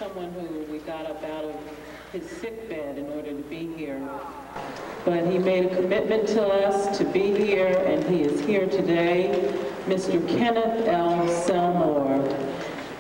someone who we got up out of his sick bed in order to be here. But he made a commitment to us to be here, and he is here today, Mr. Kenneth L. Selmore.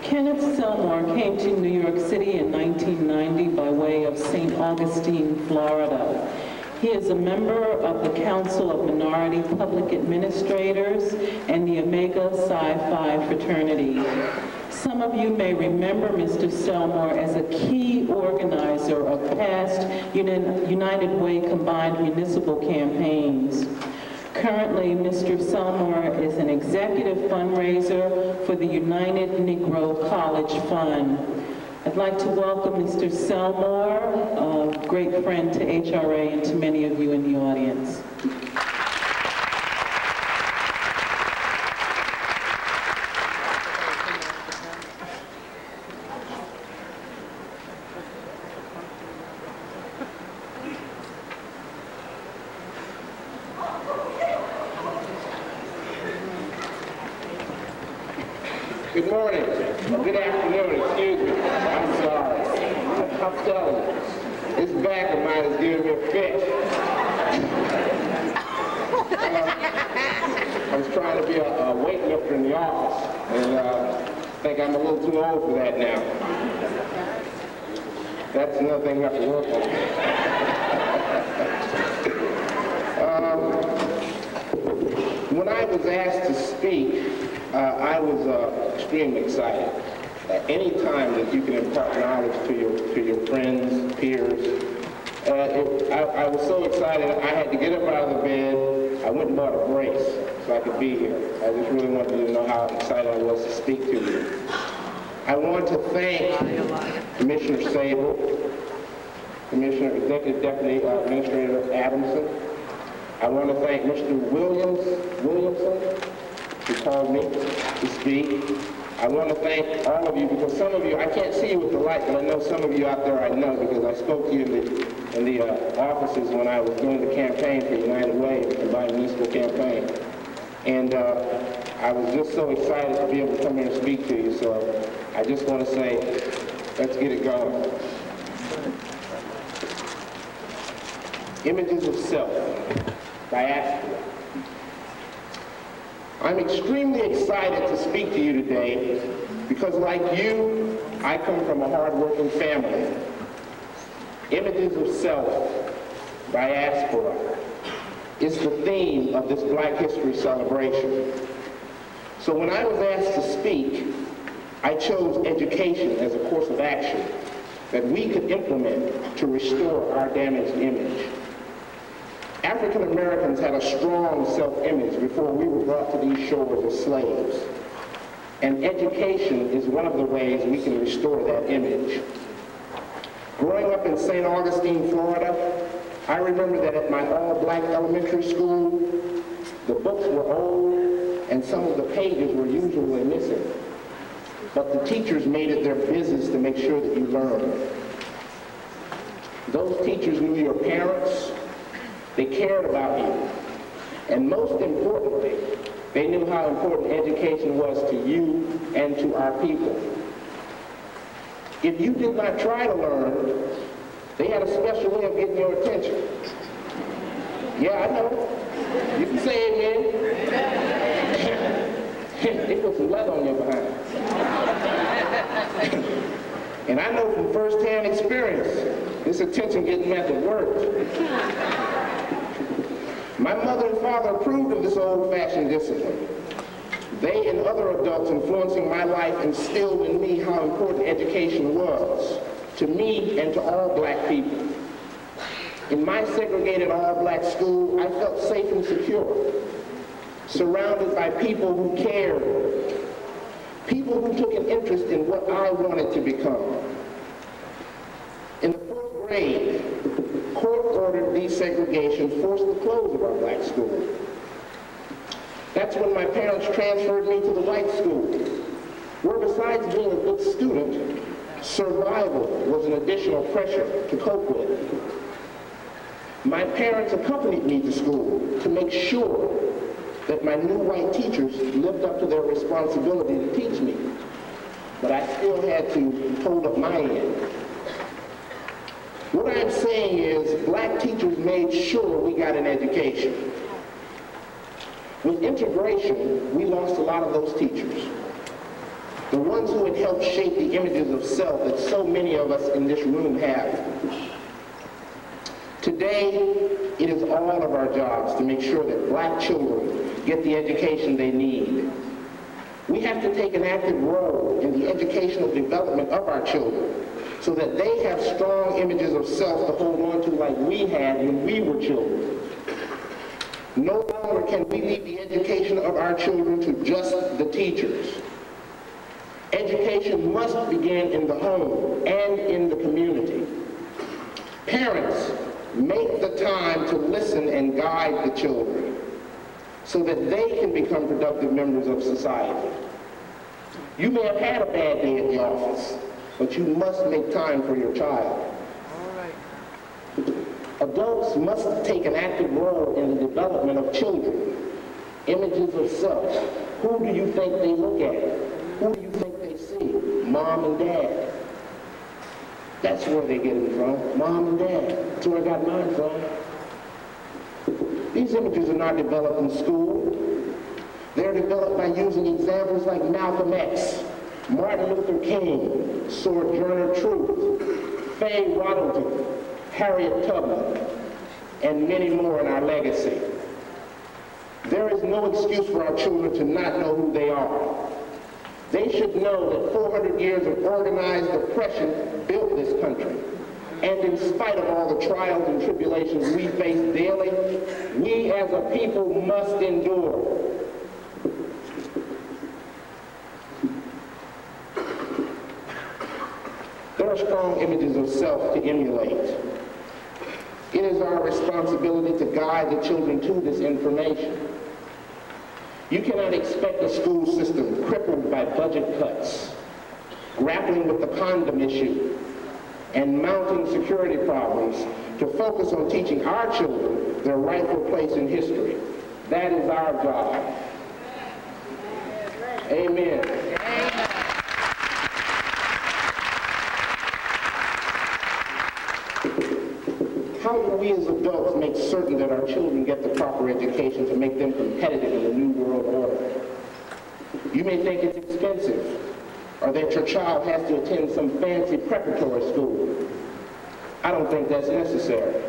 Kenneth Selmore came to New York City in 1990 by way of St. Augustine, Florida. He is a member of the Council of Minority Public Administrators and the Omega Psi Phi fraternity. Some of you may remember Mr. Selmore as a key organizer of past United Way combined municipal campaigns. Currently, Mr. Selmore is an executive fundraiser for the United Negro College Fund. I'd like to welcome Mr. Selmore, a great friend to HRA and to many of you in the audience. Good morning, or good afternoon, excuse me. I'm sorry. I'm telling you, this back of mine is giving me a fit. I was trying to be a weightlifter in the office, and I think I'm a little too old for that now. That's another thing we have to work on. When I was asked to speak, I was extremely excited. Any time that you can impart knowledge to your friends, peers, I was so excited. I had to get up out of the bed. I went and bought a brace so I could be here. I just really wanted you to know how excited I was to speak to you. I want to thank Commissioner Sable, Commissioner Executive Deputy Administrator Adamson. I want to thank Mr. Williamson, who called me to speak. I want to thank all of you, because some of you, I can't see you with the light, but I know some of you out there I know, because I spoke to you in the offices when I was doing the campaign for United Way, the combined municipal campaign. And I was just so excited to be able to come here and speak to you, so I just want to say, let's get it going. Images of Self by Asper. I'm extremely excited to speak to you today because, like you, I come from a hard-working family. Images of Self by Asper is the theme of this Black History celebration. So when I was asked to speak, I chose education as a course of action that we could implement to restore our damaged image. African Americans had a strong self-image before we were brought to these shores as slaves. And education is one of the ways we can restore that image. Growing up in St. Augustine, Florida, I remember that at my all-black elementary school, the books were old and some of the pages were usually missing. But the teachers made it their business to make sure that you learned. Those teachers knew your parents. They cared about you. And most importantly, they knew how important education was to you and to our people. If you did not try to learn, they had a special way of getting your attention. Yeah, I know. You can say amen. They put some lead on your behind. And I know from first-hand experience, this attention getting method worked. My mother and father approved of this old-fashioned discipline. They and other adults influencing my life instilled in me how important education was to me and to all black people. In my segregated all-black school, I felt safe and secure, surrounded by people who cared, people who took an interest in what I wanted to become. In the 4th grade, court-ordered desegregation forced the close of our black school. That's when my parents transferred me to the white school, where besides being a good student, survival was an additional pressure to cope with. My parents accompanied me to school to make sure that my new white teachers lived up to their responsibility to teach me. but I still had to hold up my end. What I'm saying is, black teachers made sure we got an education. With integration, we lost a lot of those teachers. The ones who had helped shape the images of self that so many of us in this room have. Today, it is all of our jobs to make sure that black children get the education they need. We have to take an active role in the educational development of our children so that they have strong images of self to hold on to like we had when we were children. No longer can we leave the education of our children to just the teachers. Education must begin in the home and in the community. Parents, make the time to listen and guide the children so that they can become productive members of society. You may have had a bad day at the office, but you must make time for your child. Adults must take an active role in the development of children. Images of self. Who do you think they look at? Who do you think they see? Mom and dad. That's where they get it from. Mom and dad. That's where I got mine from. These images are not developed in school. They're developed by using examples like Malcolm X, Martin Luther King, Sojourner Truth, Faye Waddington, Harriet Tubman, and many more in our legacy. There is no excuse for our children to not know who they are. They should know that 400 years of organized oppression built this country. And in spite of all the trials and tribulations we face daily, we as a people must endure. There are strong images of self to emulate. It is our responsibility to guide the children to this information. You cannot expect a school system crippled by budget cuts, grappling with the condom issue, and mounting security problems to focus on teaching our children their rightful place in history. That is our job. Amen. How do we as adults make certain that our children get the proper education to make them competitive in the new world order? You may think it's expensive, or that your child has to attend some fancy preparatory school. I don't think that's necessary.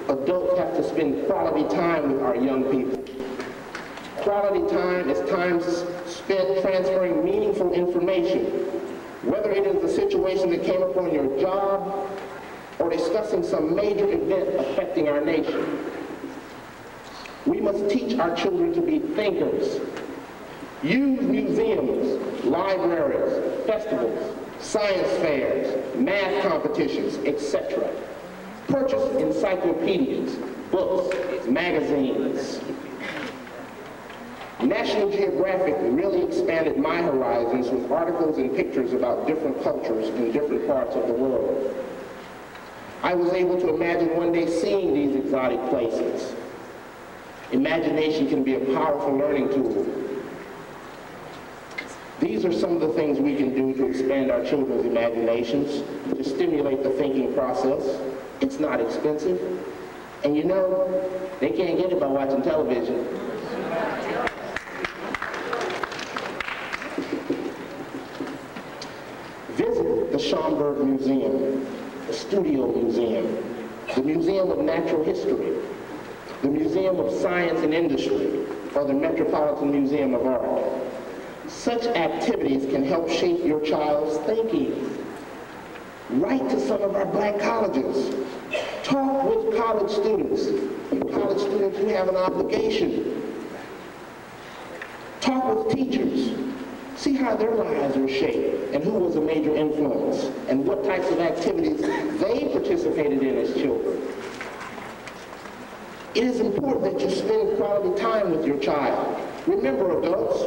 Adults have to spend quality time with our young people. Quality time is time spent transferring meaningful information, whether it is a situation that came upon your job or discussing some major event affecting our nation. We must teach our children to be thinkers. Use museums, libraries, festivals, science fairs, math competitions, etc. Purchase encyclopedias, books, magazines. National Geographic really expanded my horizons with articles and pictures about different cultures in different parts of the world. I was able to imagine one day seeing these exotic places. Imagination can be a powerful learning tool. These are some of the things we can do to expand our children's imaginations, to stimulate the thinking process. It's not expensive. And you know, they can't get it by watching television. Visit the Schomburg Museum, the Studio Museum, the Museum of Natural History, the Museum of Science and Industry, or the Metropolitan Museum of Art. Such activities can help shape your child's thinking. Write to some of our black colleges. Talk with college students who have an obligation. Talk with teachers. See how their lives were shaped and who was a major influence and what types of activities they participated in as children. It is important that you spend quality time with your child. Remember, adults,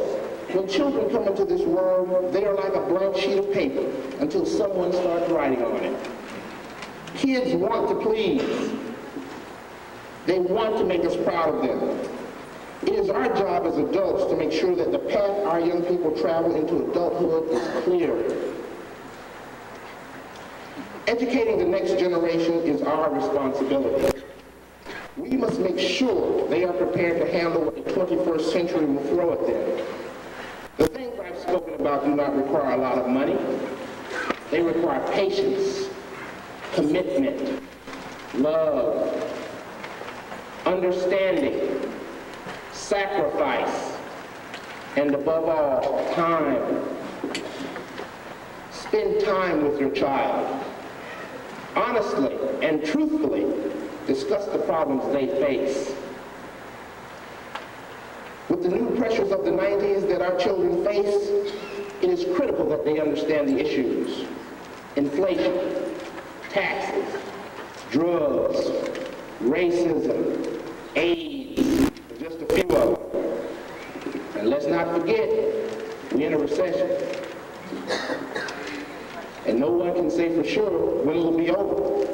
when children come into this world, they are like a blank sheet of paper until someone starts writing on it. Kids want to please. They want to make us proud of them. It is our job as adults to make sure that the path our young people travel into adulthood is clear. Educating the next generation is our responsibility. We must make sure they are prepared to handle what the 21st century will throw at them. The things I've spoken about do not require a lot of money. They require patience, commitment, love, understanding, sacrifice, and above all, time. Spend time with your child. Honestly and truthfully discuss the problems they face. With the new pressures of the 90s that our children face, it is critical that they understand the issues. Inflation, taxes, drugs, racism, AIDS, just a few of them. And let's not forget, we're in a recession. And no one can say for sure when it will be over.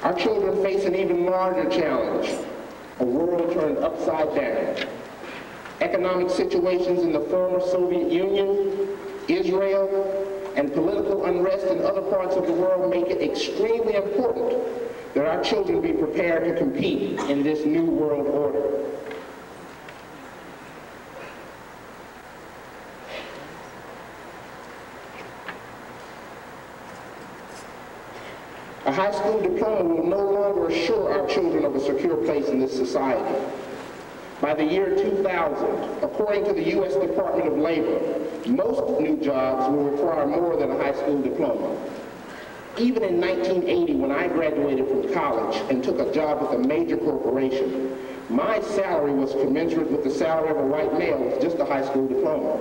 Our children face an even larger challenge, a world turned upside down. Economic situations in the former Soviet Union, Israel, and political unrest in other parts of the world make it extremely important that our children be prepared to compete in this new world order. A high school diploma will no longer assure our children of a secure place in this society. By the year 2000, according to the U.S. Department of Labor, most new jobs will require more than a high school diploma. Even in 1980, when I graduated from college and took a job with a major corporation, my salary was commensurate with the salary of a white male with just a high school diploma.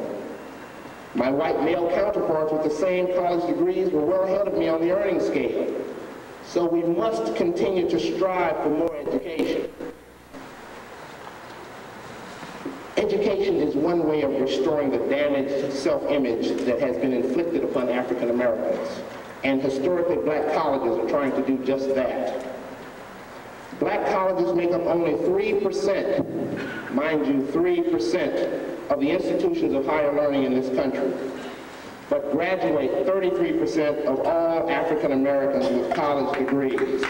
My white male counterparts with the same college degrees were well ahead of me on the earning scale. So we must continue to strive for more education. Education is one way of restoring the damaged self-image that has been inflicted upon African Americans. And historically, black colleges are trying to do just that. Black colleges make up only 3%, mind you, 3% of the institutions of higher learning in this country, but graduate 33% of all African Americans with college degrees.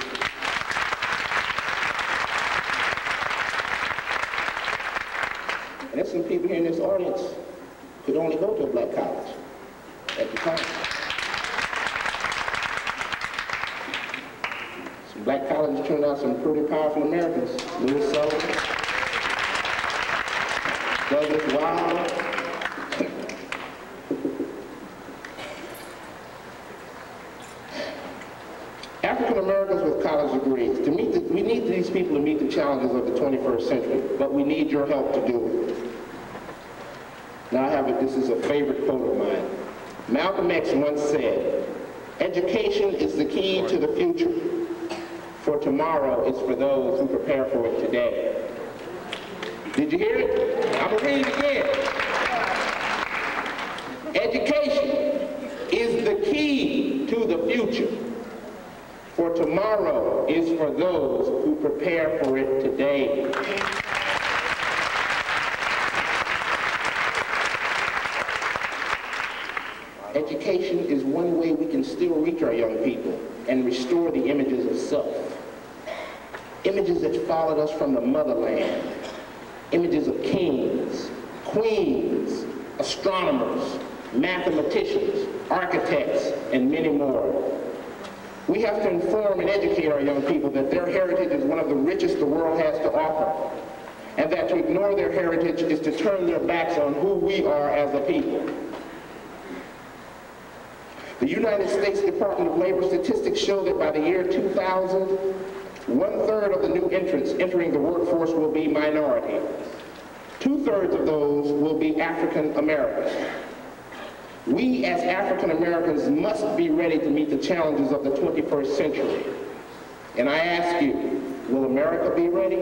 And there's some people here in this audience could only go to a black college at the time. Some black colleges turned out some pretty powerful Americans. Louis Sullivan, Douglas Wilder. African Americans with college degrees. We need these people to meet the challenges of the 21st century, but we need your help to do it. Now this is a favorite quote of mine. Malcolm X once said, "Education is the key to the future, for tomorrow is for those who prepare for it today." Did you hear it? I'm gonna read it again. Education is the key to the future, for tomorrow is for those who prepare for it today. Education is one way we can still reach our young people and restore the images of self. Images that followed us from the motherland. Images of kings, queens, astronomers, mathematicians, architects, and many more. We have to inform and educate our young people that their heritage is one of the richest the world has to offer, and that to ignore their heritage is to turn their backs on who we are as a people. The United States Department of Labor statistics show that by the year 2000, 1/3 of the new entrants entering the workforce will be minority. 2/3 of those will be African American. We as African Americans must be ready to meet the challenges of the 21st century. And I ask you, will America be ready?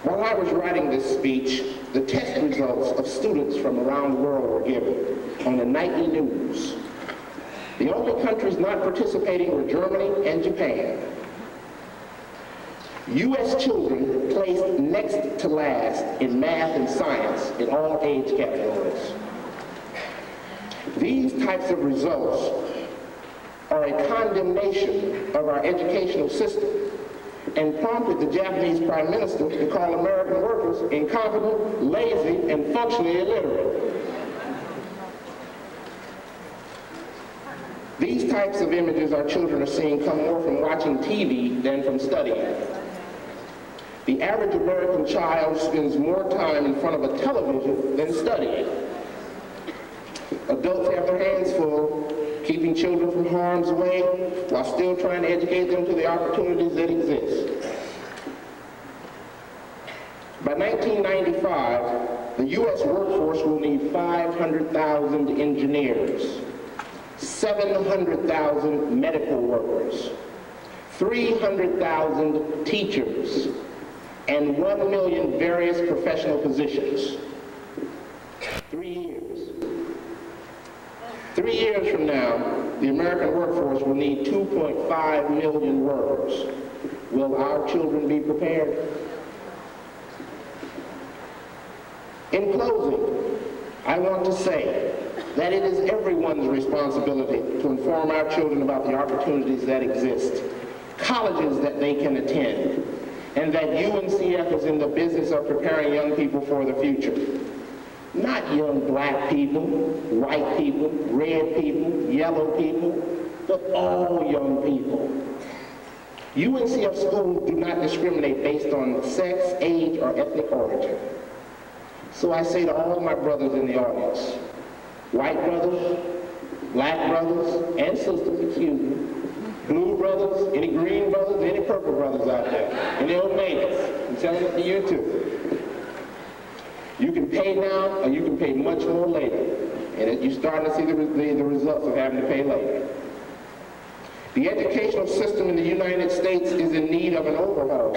While I was writing this speech, the test results of students from around the world were given on the nightly news. The only countries not participating were Germany and Japan. U.S. children placed next to last in math and science in all age categories. These types of results are a condemnation of our educational system and prompted the Japanese Prime Minister to call American workers incompetent, lazy, and functionally illiterate. These types of images our children are seeing come more from watching TV than from studying. The average American child spends more time in front of a television than studying. Adults have their hands full, keeping children from harm's way while still trying to educate them to the opportunities that exist. By 1995, the U.S. workforce will need 500,000 engineers, 700,000 medical workers, 300,000 teachers, and 1 million various professional positions. 3 years. 3 years from now, the American workforce will need 2.5 million workers. Will our children be prepared? In closing, I want to say that it is everyone's responsibility to inform our children about the opportunities that exist, colleges that they can attend, and that UNCF is in the business of preparing young people for the future. Not young black people, white people, red people, yellow people, but all young people. UNCF schools do not discriminate based on sex, age, or ethnic origin. So I say to all my brothers in the audience, white brothers, black brothers, and sisters, excuse me, blue brothers, any green brothers, any purple brothers out there, any Omegas, I'm telling it to you too. You can pay now, or you can pay much more later. And you're starting to see the results of having to pay later. The educational system in the United States is in need of an overhaul.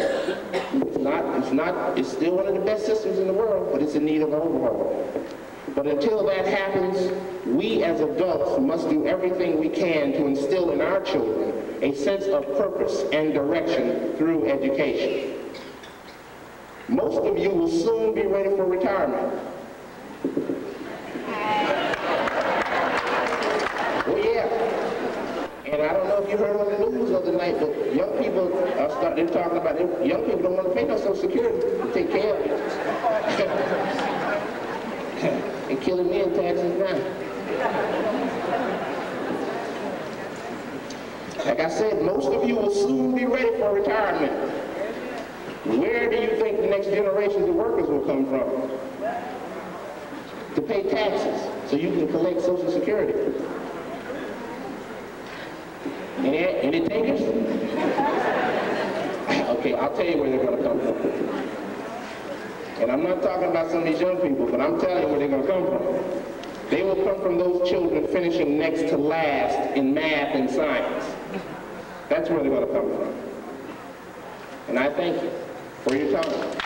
It's still one of the best systems in the world, but it's in need of an overhaul. But until that happens, we as adults must do everything we can to instill in our children a sense of purpose and direction through education. Most of you will soon be ready for retirement. Well, yeah. And I don't know if you heard on the news the other night, but young people they're talking about it. Young people don't want to pay no Social Security to take care of it. And killing me in taxes now. Like I said, most of you will soon be ready for retirement. Where do you think the next generations of workers will come from? To pay taxes, so you can collect Social Security. Any takers? Okay, I'll tell you where they're going to come from. And I'm not talking about some of these young people, but I'm telling you where they're going to come from. They will come from those children finishing next to last in math and science. That's where they're going to come from. And I thank you for your time.